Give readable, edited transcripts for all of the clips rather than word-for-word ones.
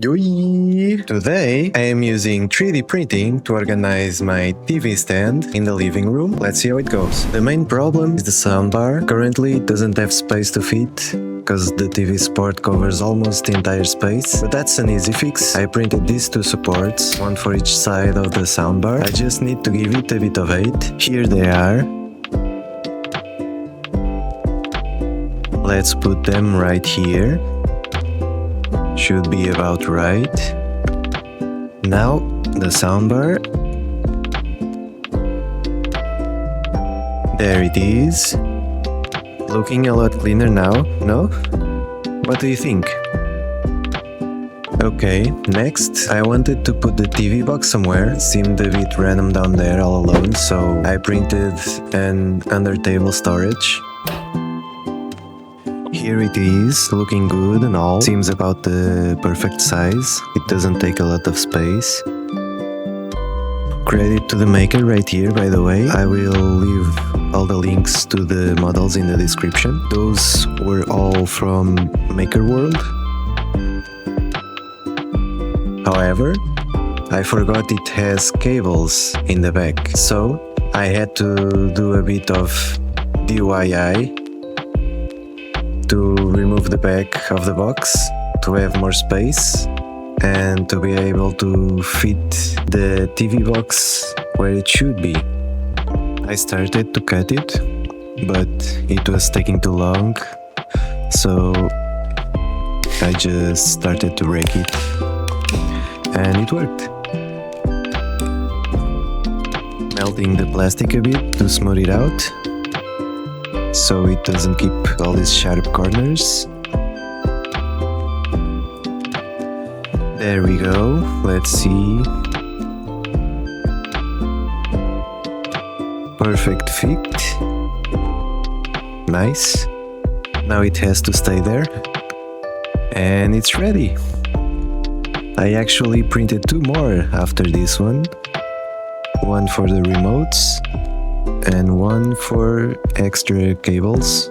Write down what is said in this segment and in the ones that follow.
Yoi! Today I am using 3D printing to organize my TV stand in the living room. Let's see how it goes. The main problem is the soundbar. Currently it doesn't have space to fit, because the TV support covers almost the entire space, but that's an easy fix. I printed these two supports, one for each side of the soundbar. I just need to give it a bit of weight. Here they are. Let's put them right here. Should be about right. Now the soundbar. There it is. Looking a lot cleaner now, no? What do you think? Okay, next I wanted to put the TV box somewhere. It seemed a bit random down there all alone, so I printed an under table storage. Here it is, looking good and all. Seems about the perfect size. It doesn't take a lot of space. Credit to the maker right here, by the way. I will leave all the links to the models in the description. Those were all from Makerworld. However, I forgot it has cables in the back, so I had to do a bit of DIY to remove the back of the box to have more space and to be able to fit the TV box where it should be. I started to cut it, but it was taking too long, so I just started to rake it, and it worked. Melting the plastic a bit to smooth it out, so it doesn't keep all these sharp corners. There we go, let's see. Perfect fit. Nice. Now it has to stay there. And it's ready. I actually printed two more after this one. One for the remotes and one for extra cables.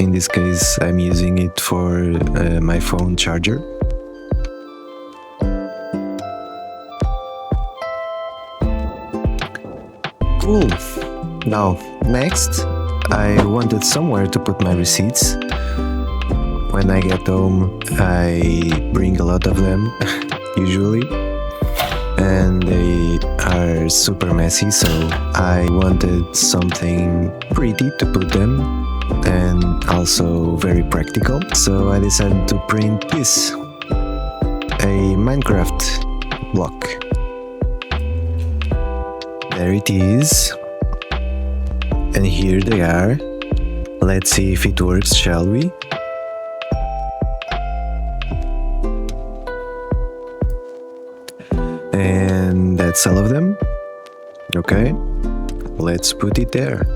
In this case, I'm using it for my phone charger. Cool. Now, next, I wanted somewhere to put my receipts. When I get home, I bring a lot of them, usually. And they are super messy, so I wanted something pretty to put them and also very practical. So I decided to print this, a Minecraft block. There it is. And here they are. Let's see if it works, shall we? And that's all of them. Okay, let's put it there.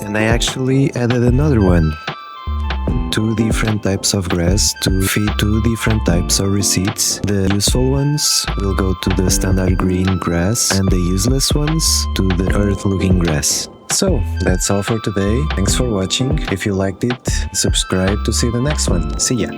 And I actually added another one. Two different types of grass to fit two different types of receipts. The useful ones will go to the standard green grass and the useless ones to the earth-looking grass. So, that's all for today. Thanks for watching. If you liked it, subscribe to see the next one. See ya!